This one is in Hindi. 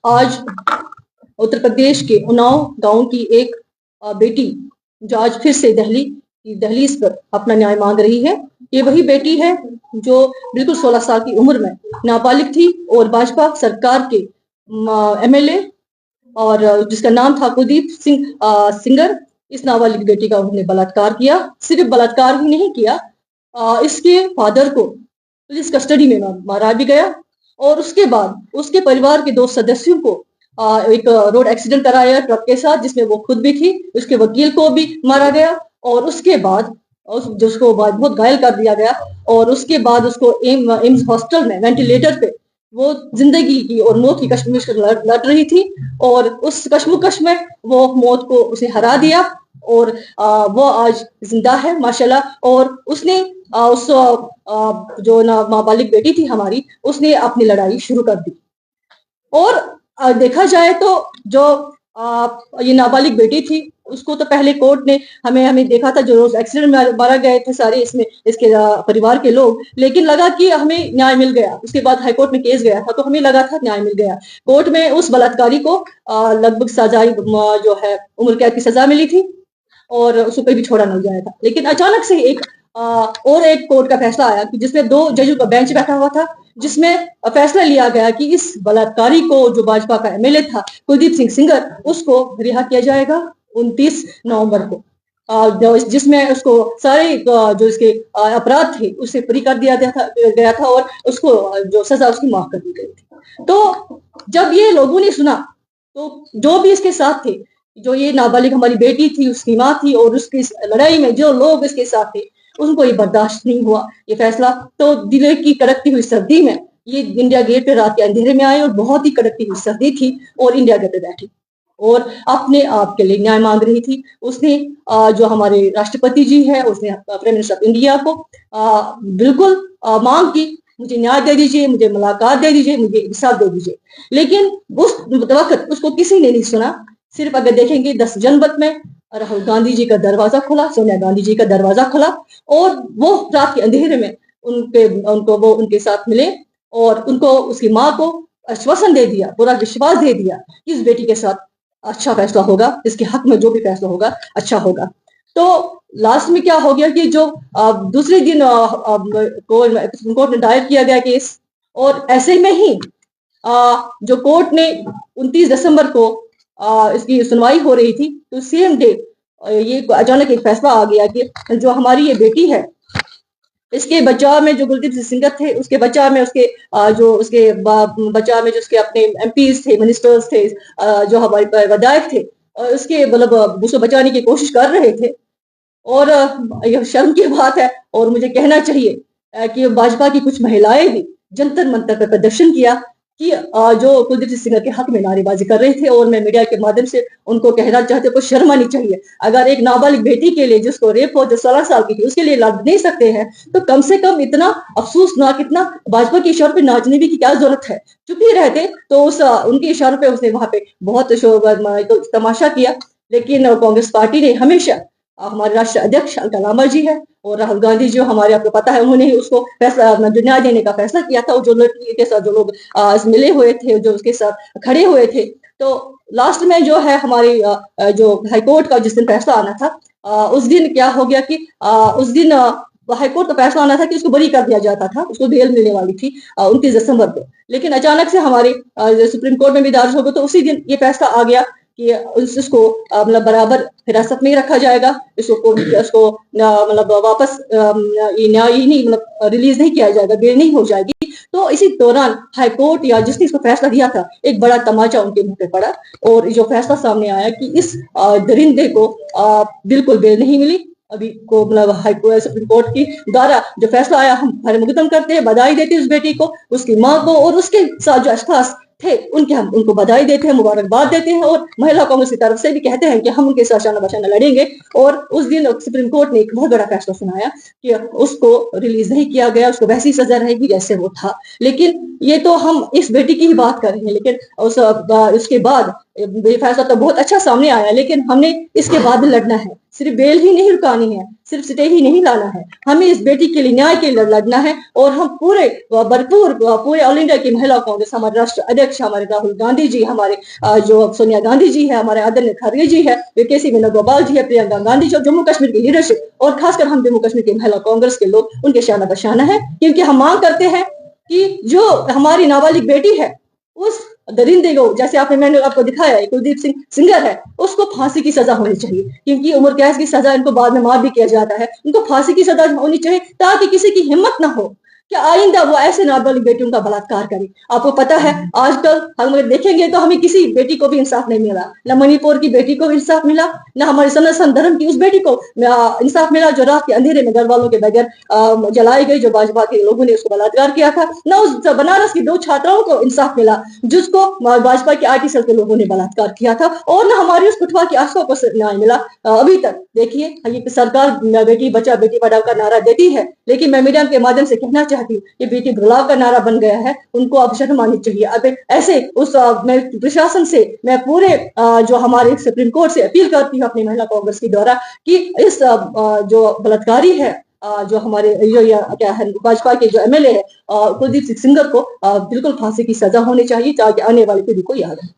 आज उत्तर प्रदेश के उन्नाव गांव की एक बेटी जो आज फिर से दिल्ली की दहलीज पर अपना न्याय मांग रही है। ये वही बेटी है जो बिल्कुल 16 साल की उम्र में नाबालिग थी और भाजपा सरकार के एमएलए और जिसका नाम था कुलदीप सिंह सिंगर। इस नाबालिग बेटी का उन्होंने बलात्कार किया। सिर्फ बलात्कार ही नहीं किया, इसके फादर को पुलिस कस्टडी में मारा भी गया और उसके बाद उसके परिवार के 2 सदस्यों को एक रोड एक्सीडेंट कराया ट्रक के साथ, जिसमें वो खुद भी थी। उसके वकील को भी मारा गया और उसके बाद जिसको बहुत घायल कर दिया गया और उसके बाद उसको एम्स हॉस्पिटल में वेंटिलेटर पे वो जिंदगी की और मौत की कश्मकश लड़ रही थी और उस कश्मकश में वो मौत को उसे हरा दिया और वो आज जिंदा है माशाल्लाह। और उसने उस जो नाबालिग बेटी थी हमारी, उसने अपनी लड़ाई शुरू कर दी। और देखा जाए तो जो ये नाबालिग बेटी थी उसको तो पहले कोर्ट ने हमें देखा था, जो एक्सीडेंट में मारा गए थे सारे इसमें इसके परिवार के लोग, लेकिन लगा कि हमें न्याय मिल गया। उसके बाद हाईकोर्ट में केस गया था तो हमें लगा था न्याय मिल गया। कोर्ट में उस बलात्कारी को लगभग सजा जो है उम्र कैद की सजा मिली थी और उसको कोई भी छोड़ा नहीं जाया था। लेकिन अचानक से और एक कोर्ट का फैसला आया कि जिसमें 2 जजों का बेंच बैठा हुआ था, जिसमें फैसला लिया गया कि इस बलात्कारी को जो भाजपा का एमएलए था कुलदीप सिंह सिंगर, उसको रिहा किया जाएगा 29 नवंबर को, जिसमें उसको सारे जो इसके अपराध थे उससे फ्री कर दिया गया था और उसको जो सजा उसकी माफ कर दी गई थी। तो जब ये लोगों ने सुना तो जो भी इसके साथ थे, जो ये नाबालिग हमारी बेटी थी, उसकी माँ थी और उसकी लड़ाई में जो लोग इसके साथ थे, उनको ये बर्दाश्त नहीं हुआ ये फैसला। तो दिल्ली की कड़कती हुई सर्दी में ये इंडिया गेट पे रात के अंधेरे में आए और बहुत ही कड़कती हुई सर्दी थी और इंडिया गेट पे बैठी और अपने आप के लिए न्याय मांग रही थी। उसने जो हमारे राष्ट्रपति जी है, उसने प्राइम मिनिस्टर ऑफ इंडिया को बिल्कुल मांग की, मुझे न्याय दे दीजिए, मुझे मुलाकात दे दीजिए, मुझे इंसाफ दे दीजिए। लेकिन उस वक्त उसको किसी ने नहीं सुना। सिर्फ अगर देखेंगे 10 जनवरी में राहुल गांधी जी का दरवाजा खुला, सोनिया गांधी जी का दरवाजा खुला और वो रात के अंधेरे में वो उनके साथ मिले और उनको उसकी माँ को आश्वासन दे दिया, पूरा विश्वास दे दिया कि इस बेटी के साथ अच्छा फैसला होगा, इसके हक में जो भी फैसला होगा अच्छा होगा। तो लास्ट में क्या हो गया कि जो दूसरे दिन सुप्रीम कोर्ट में दायर किया गया केस और ऐसे में ही जो कोर्ट ने 29 दिसंबर को इसकी सुनवाई हो रही थी तो सेम डे ये अचानक एक फैसला आ गया कि जो हमारी ये बेटी है, इसके बचाव में जो कुलदीप सिंह सिंगर थे, उसके बचाव में उसके बचाव में जो उसके अपने एमपीज थे, मिनिस्टर्स थे, जो हमारे विधायक थे, और उसके मतलब उसको बचाने की कोशिश कर रहे थे। और यह शर्म की बात है और मुझे कहना चाहिए कि भाजपा की कुछ महिलाएं भी जंतर मंतर पर प्रदर्शन किया कि जो कुलदीप सिंह सिंगर के हक में नारेबाजी कर रहे थे। और मैं मीडिया के माध्यम से उनको कहना चाहते हैं, को शर्म आनी चाहिए। अगर एक नाबालिग बेटी के लिए जिसको रेप हो, जो 16 साल की थी, उसके लिए लड़ नहीं सकते हैं तो कम से कम इतना अफसोसनाक, इतना भाजपा के इशारों पे नाचने की क्या जरूरत है। चुप ही रहते तो उनके इशारों पे उसने वहां पे बहुत तमाशा किया। लेकिन कांग्रेस पार्टी ने हमेशा, हमारे राष्ट्रीय अध्यक्ष अलका लांबा जी है और राहुल गांधी जो हमारे आपको पता है, उन्होंने ही उसको फैसला न्याय देने का फैसला किया था। और जो लड़की के साथ जो लोग मिले हुए थे, जो उसके साथ खड़े हुए थे, तो लास्ट में जो है हमारी जो हाईकोर्ट का जिस दिन फैसला आना था, उस दिन क्या हो गया कि उस दिन हाईकोर्ट का फैसला आना था कि उसको बरी कर दिया जाता था, उसको बेल मिलने वाली थी 29 दिसंबर को। लेकिन अचानक से हमारे सुप्रीम कोर्ट में भी दर्ज हो गया तो उसी दिन ये फैसला आ गया कि इसको मतलब बराबर हिरासत में ही रखा जाएगा, इसको मतलब वापस न्याय ही नहीं, मतलब रिलीज नहीं किया जाएगा, बेल नहीं हो जाएगी। तो इसी दौरान हाईकोर्ट या जिसने इसको फैसला दिया था, एक बड़ा तमाचा उनके मुंह पे पड़ा और जो फैसला सामने आया कि इस दरिंदे को बिल्कुल बेल नहीं मिली। अभी को मतलब हाईकोर्ट सुप्रीम कोर्ट की द्वारा जो फैसला आया, हम हमारे मुकदम करते हैं, बधाई देते हैं उस बेटी को, उसकी माँ को और उसके साथ जो अशखास थे हम उनको बधाई देते हैं, मुबारकबाद देते हैं और महिला कांग्रेस की तरफ से भी कहते हैं कि हम उनके साथ शाना बशाना लड़ेंगे। और उस दिन सुप्रीम कोर्ट ने एक बहुत बड़ा फैसला सुनाया कि उसको रिलीज नहीं किया गया, उसको वैसी सजा रहेगी जैसे वो था। लेकिन ये तो हम इस बेटी की ही बात कर रहे हैं, लेकिन उसके बाद ये फैसला तो बहुत अच्छा सामने आया, लेकिन हमने इसके बाद लड़ना है। सिर्फ बेल ही नहीं रुकानी है, सिर्फ स्टे ही नहीं लाना है, हमें इस बेटी के लिए न्याय के लिए लड़ना है। और हम पूरे भरपूर पूरे ऑल इंडिया की महिला कांग्रेस, हमारे राष्ट्रीय अध्यक्ष हमारे राहुल गांधी जी, हमारे जो सोनिया गांधी जी है, हमारे आदरणीय खड़गे जी है, केसी वेणुगोपाल जी है, प्रियंका गांधी जी, जम्मू कश्मीर की लीडरशिप और खासकर हम जम्मू कश्मीर की महिला कांग्रेस के लोग उनके शाना बशाना है, क्योंकि हम मांग करते हैं कि जो हमारी नाबालिग बेटी है उस दरिंदे को, जैसे मैंने आपको दिखाया है, कुलदीप सिंह सिंगर है, उसको फांसी की सजा होनी चाहिए, क्योंकि उम्र कैद की सजा इनको बाद में मार भी किया जाता है, उनको फांसी की सजा होनी चाहिए ताकि किसी की हिम्मत ना हो कि आइंदा वो ऐसे नाबालिग बेटियों का बलात्कार करे। आपको पता है आजकल हम देखेंगे तो हमें किसी बेटी को भी इंसाफ नहीं मिला, न मणिपुर की बेटी को इंसाफ मिला, न हमारे सनातन धर्म की उस बेटी को इंसाफ मिला जो रात के अंधेरे में घर वालों के बगैर जलाई गई, जो भाजपा के लोगों ने उसको बलात्कार किया था, न उस बनारस की 2 छात्राओं को इंसाफ मिला जिसको भाजपा के आरटी सेल के लोगों ने बलात्कार किया था, और न हमारी उस कुटवा की आशा को न्याय मिला अभी तक। देखिए ये सरकार बेटी बचा बेटी पढ़ाओ का नारा देती है, लेकिन मैं मीडिया के माध्यम से कहना चाहती हूँ ये बेटी बचाओ का नारा बन गया है, उनको अब शर्म आनी चाहिए। अब ऐसे उस मैं प्रशासन से, मैं पूरे जो हमारे सुप्रीम कोर्ट से अपील करती हूँ अपनी महिला कांग्रेस के द्वारा कि इस जो बलात्कारी है, जो हमारे क्या है भाजपा के जो एमएलए है कुलदीप सिंह सिंगर को बिल्कुल फांसी की सजा होनी चाहिए ताकि आने वाली पीढ़ी को याद है।